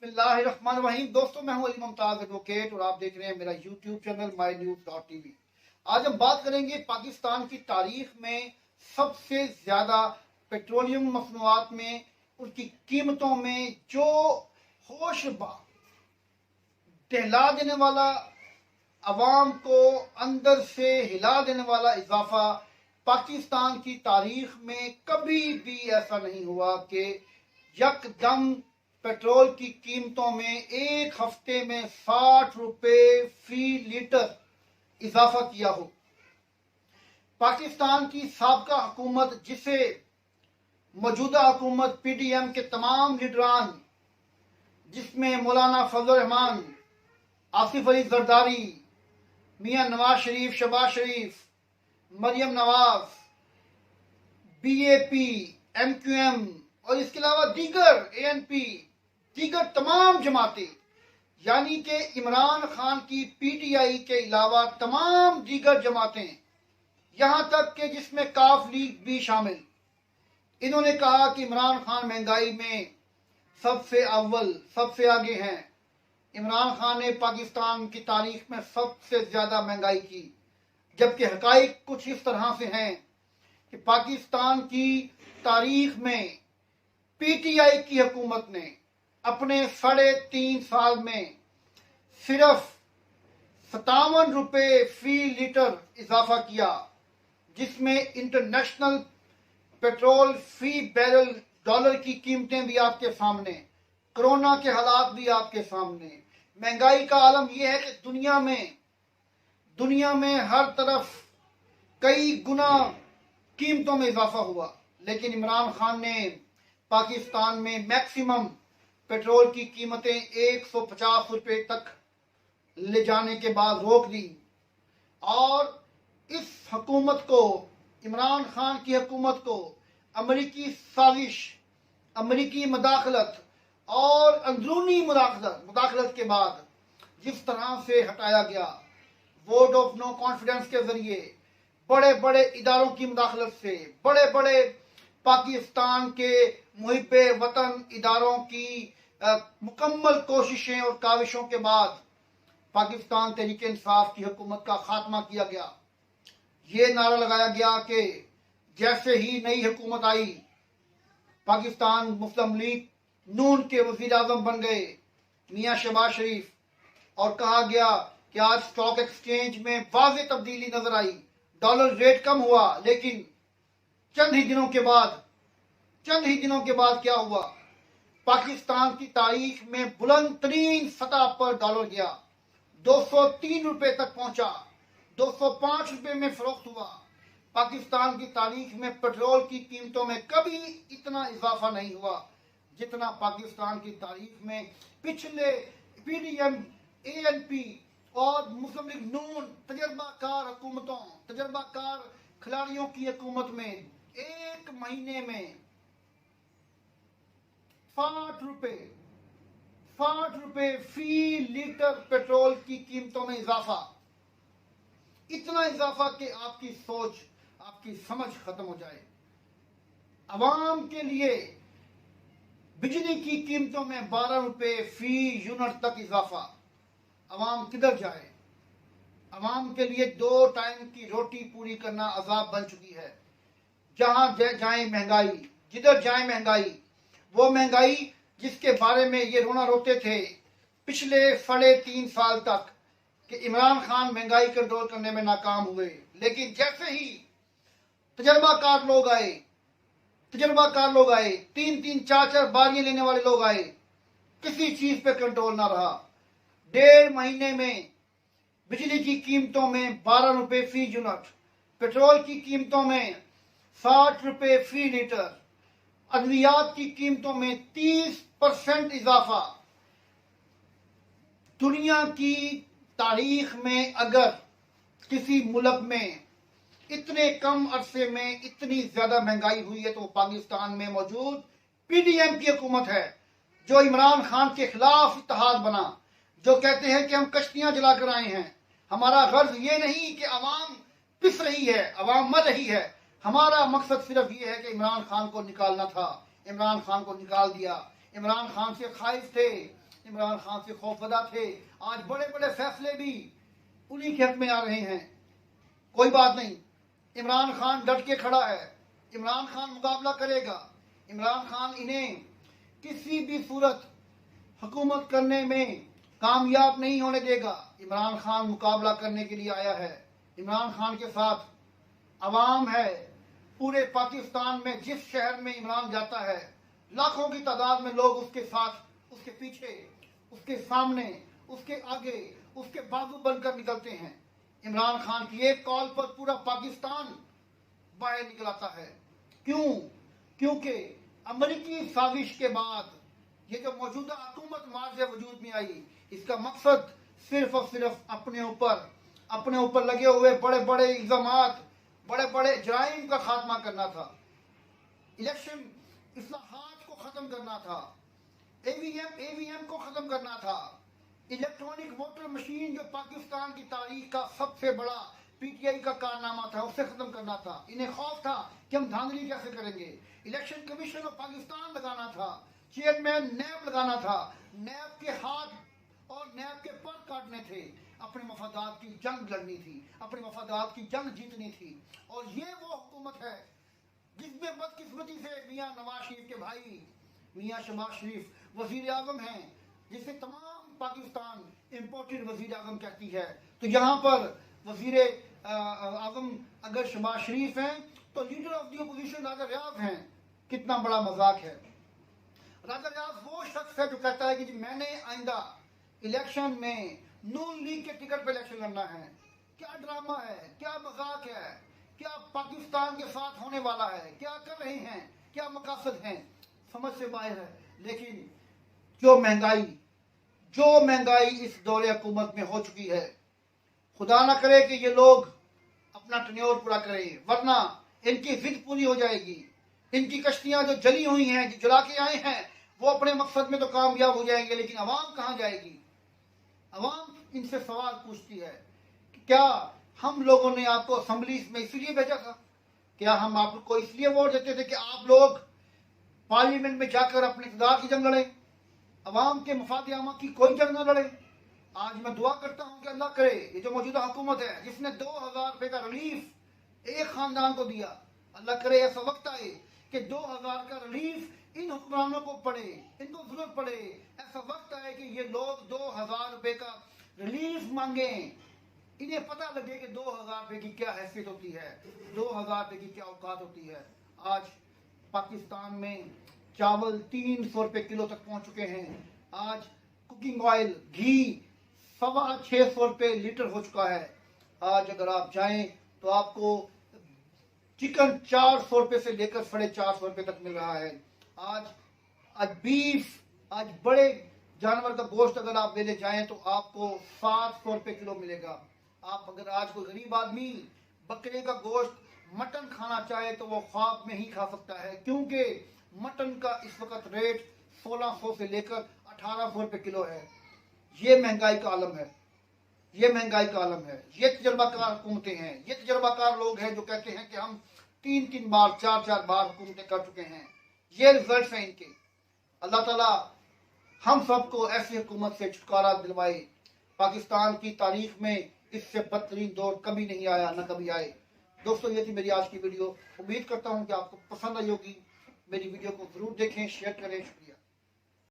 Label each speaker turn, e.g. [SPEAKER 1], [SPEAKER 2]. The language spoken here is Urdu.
[SPEAKER 1] بسم اللہ الرحمن الرحیم۔ دوستوں میں ہوں علی ممتاز ایڈوکیٹ اور آپ دیکھ رہے ہیں میرا یوٹیوب چینل mynews.tv۔ آج ہم بات کریں گے پاکستان کی تاریخ میں سب سے زیادہ پیٹرولیم مصنوعات میں ان کی قیمتوں میں جو ہوش دہلا دینے والا، عوام کو اندر سے ہلا دینے والا اضافہ پاکستان کی تاریخ میں کبھی بھی ایسا نہیں ہوا کہ یکدم پیٹرول کی قیمتوں میں ایک ہفتے میں 60 روپے فی لیٹر اضافہ کیا ہو۔ پاکستان کی سابقہ حکومت، جسے موجودہ حکومت پی ڈی ایم کے تمام لیڈران، جس میں مولانا فضل الرحمان، Asif Ali Zardari, Mian Nawaz Sharif, Shehbaz Sharif, Maryam Nawaz, B A P, M Q M اور اس کے علاوہ دیگر اے این پی، دیگر تمام جماعتیں، یعنی کہ عمران خان کی پی ٹی آئی کے علاوہ تمام دیگر جماعتیں، یہاں تک کہ جس میں کاف لیگ بھی شامل، انہوں نے کہا کہ عمران خان مہنگائی میں سب سے اول، سب سے آگے ہیں۔ عمران خان نے پاکستان کی تاریخ میں سب سے زیادہ مہنگائی کی، جبکہ حقائق کچھ اس طرح سے ہیں کہ پاکستان کی تاریخ میں پی ٹی آئی کی حکومت نے اپنے 3.5 سال میں صرف 57 روپے فی لیٹر اضافہ کیا، جس میں انٹرنیشنل پیٹرول فی بیرل ڈالر کی قیمتیں بھی آپ کے سامنے، کرونا کے حالات بھی آپ کے سامنے۔ مہنگائی کا عالم یہ ہے کہ دنیا میں ہر طرف کئی گنا قیمتوں میں اضافہ ہوا، لیکن عمران خان نے پاکستان میں میکسیمم پیٹرول کی قیمتیں 150 روپے تک لے جانے کے بعد روک دی، اور اس حکومت کو، عمران خان کی حکومت کو، امریکی سازش، امریکی مداخلت اور اندرونی مداخلت کے بعد جس طرح سے ہٹایا گیا، ووٹ آف نو کانفیڈنس کے ذریعے، بڑے بڑے اداروں کی مداخلت سے، بڑے بڑے پاکستان کے محب وطن اداروں کی مکمل کوششیں اور کاوشوں کے بعد پاکستان تحریک انصاف کی حکومت کا خاتمہ کیا گیا۔ یہ نعرہ لگایا گیا کہ جیسے ہی نئی حکومت آئی، پاکستان مسلم لیگ نون کے وزیر اعظم بن گئے میاں شہباز شریف، اور کہا گیا کہ آج اسٹاک ایکسچینج میں واضح تبدیلی نظر آئی، ڈالر ریٹ کم ہوا، لیکن چند ہی دنوں کے بعد کیا ہوا؟ پاکستان کی تاریخ میں بلند ترین سطح پر ڈالر گیا، 203 روپے تک پہنچا، 205 روپے میں فروخت ہوا۔ پاکستان کی تاریخ میں پیٹرول کی قیمتوں میں کبھی اتنا اضافہ نہیں ہوا جتنا پاکستان کی تاریخ میں پچھلے پی ڈی ایم، اے این پی اور مسلم لیگ نون تجربہ کار حکومتوں، تجربہ کار کھلاڑیوں کی حکومت میں ایک مہینے میں 60 روپے فی لیٹر پیٹرول کی قیمتوں میں اضافہ، اتنا اضافہ کہ آپ کی سوچ، آپ کی سمجھ ختم ہو جائے۔ عوام کے لیے بجلی کی قیمتوں میں 12 روپے فی یونٹ تک اضافہ، عوام کدھر جائے؟ عوام کے لیے 2 ٹائم کی روٹی پوری کرنا عذاب بن چکی ہے۔ جہاں جائیں مہنگائی، جدھر جائیں مہنگائی، وہ مہنگائی جس کے بارے میں یہ رونا روتے تھے پچھلے 3.5 سال تک کہ عمران خان مہنگائی کنٹرول کرنے میں ناکام ہوئے، لیکن جیسے ہی تجربہ کار لوگ آئے، 3 4 باریاں لینے والے لوگ آئے، کسی چیز پہ کنٹرول نہ رہا۔ 1.5 مہینے میں بجلی کی قیمتوں میں 12 روپے فی یونٹ، پیٹرول کی قیمتوں میں 60 روپے فی لیٹر، ادویات کی قیمتوں میں 30% اضافہ۔ دنیا کی تاریخ میں اگر کسی ملک میں اتنے کم عرصے میں اتنی زیادہ مہنگائی ہوئی ہے تو وہ پاکستان میں موجود پی ڈی ایم کی حکومت ہے، جو عمران خان کے خلاف اتحاد بنا، جو کہتے ہیں کہ ہم کشتیاں جلا کر آئے ہیں، ہمارا غرض یہ نہیں کہ عوام پس رہی ہے، عوام مر رہی ہے، ہمارا مقصد صرف یہ ہے کہ عمران خان کو نکالنا تھا۔ عمران خان کو نکال دیا، عمران خان سے خائف تھے، عمران خان سے خوفزدہ تھے، آج بڑے بڑے فیصلے بھی انہی کے حق میں آ رہے ہیں۔ کوئی بات نہیں، عمران خان ڈٹ کے کھڑا ہے، عمران خان مقابلہ کرے گا، عمران خان انہیں کسی بھی صورت حکومت کرنے میں کامیاب نہیں ہونے دے گا۔ عمران خان مقابلہ کرنے کے لیے آیا ہے، عمران خان کے ساتھ عوام ہے۔ پورے پاکستان میں جس شہر میں عمران جاتا ہے لاکھوں کی تعداد میں لوگ اس کے ساتھ، اس کے پیچھے، اس کے سامنے، اس کے آگے، اس کے بازو بن کر نکلتے ہیں۔ عمران خان کی ایک کال پر پورا پاکستان باہر نکل آتا ہے۔ کیوں؟ کیونکہ امریکی سازش کے بعد یہ جو موجودہ حکومت مارز وجود میں آئی، اس کا مقصد صرف اور صرف اپنے اوپر لگے ہوئے بڑے بڑے الزامات، بڑے بڑے جرائم کا خاتمہ کرنا تھا، الیکشن اصلاحات کو ختم کرنا تھا، اے وی ایم کو ختم کرنا تھا، الیکٹرانک ووٹر مشین جو پاکستان کی تاریخ کا سب سے بڑا پی ٹی آئی کا کارنامہ تھا، اسے ختم کرنا تھا۔ انہیں خوف تھا کہ ہم دھاندلی کیسے کریں گے۔ الیکشن کمیشن آف پاکستان لگانا تھا، چیئرمین نیب لگانا تھا، نیب کے ہاتھ اور نیب کے پر کاٹنے تھے، اپنے مفادات کی جنگ لڑنی تھی، اپنے مفادات کی جنگ جیتنی تھی۔ اور یہ وہ حکومت ہے جس میں بدقسمتی سے میاں نواز شریف کے بھائی میاں شہباز شریف وزیر اعظم ہیں، جسے تمام پاکستان امپورٹڈ وزیر اعظم کہتی ہے۔ تو یہاں پر وزیر اعظم اگر شہباز شریف ہیں تو لیڈر آف دی اپوزیشن راجہ ریاض ہیں۔ کتنا بڑا مذاق ہے۔ راجہ ریاض وہ شخص ہے جو کہتا ہے کہ جی میں نے آئندہ الیکشن میں نون لیگ کے ٹکٹ پہ الیکشن لڑنا ہے۔ کیا ڈرامہ ہے، کیا مذاق ہے، کیا پاکستان کے ساتھ ہونے والا ہے، کیا کر رہے ہیں، کیا مقاصد ہیں، سمجھ سے باہر ہے۔ لیکن جو مہنگائی اس دور حکومت میں ہو چکی ہے، خدا نہ کرے کہ یہ لوگ اپنا ٹینیور پورا کریں، ورنہ ان کی ضد پوری ہو جائے گی۔ ان کی کشتیاں جو جلی ہوئی ہیں، جو جلا کے آئے ہیں، وہ اپنے مقصد میں تو کامیاب ہو جائیں گے، لیکن عوام کہاں جائے گی؟ عوام ان سے سوال پوچھتی ہے کہ کیا ہم لوگوں نے آپ کو اسمبلیز میں اس لیے بھیجا تھا؟ کیا ہم آپ کو اس لیے ووٹ دیتے تھے کہ آپ لوگ پارلیمنٹ میں جا کر اپنے اقتدار کی جنگ لڑیں، عوام کے مفاد عامہ کی کوئی جنگ نہ لڑیں؟ آج میں دعا کرتا ہوں کہ اللہ کرے یہ جو موجودہ حکومت ہے جس نے 2000 روپے کا ریلیف ایک خاندان کو دیا، اللہ کرے ایسا وقت آئے کہ 2000 کا ریلیف ان حکمرانوں کو پڑے، ان کو ضرورت پڑے، ایسا وقت آئے کہ یہ لوگ 2000 روپے کا ریلیف مانگیں، انہیں پتہ لگے کہ 2000 روپے کی کیا حیثیت ہوتی ہے، 2000 روپے کی کیا اوقات ہوتی ہے۔ آج پاکستان میں چاول 300 روپے کلو تک پہنچ چکے ہیں۔ آج کوکنگ آئل، گھی 650 روپے لیٹر ہو چکا ہے۔ آج اگر آپ جائیں تو آپ کو چکن 400 روپے سے لے کر 450 روپے تک مل رہا ہے۔ آج بیف، آج بڑے جانور کا گوشت اگر آپ لینے جائیں تو آپ کو 700 روپے کلو ملے گا۔ آپ اگر آج کوئی غریب آدمی بکرے کا گوشت مٹن کھانا چاہے تو وہ خواب میں ہی کھا سکتا ہے، کیونکہ مٹن کا اس وقت ریٹ 1600 سے لے کر 1800 روپے کلو ہے۔ یہ مہنگائی کا عالم ہے، یہ مہنگائی کا عالم ہے۔ یہ تجربہ کار حکومتیں ہیں، یہ تجربہ کار لوگ ہیں جو کہتے ہیں کہ ہم 3 بار 4 بار حکومتیں کر چکے ہیں۔ یہ رزلٹس ہیں ان کے۔ اللہ تعالیٰ ہم سب کو ایسی حکومت سے چھٹکارا دلوائے۔ پاکستان کی تاریخ میں اس سے بدترین دور کبھی نہیں آیا، نہ کبھی آئے۔ دوستو یہ تھی میری آج کی ویڈیو، امید کرتا ہوں کہ آپ کو پسند آئی ہوگی۔ میری ویڈیو کو ضرور دیکھیں، شیئر کریں۔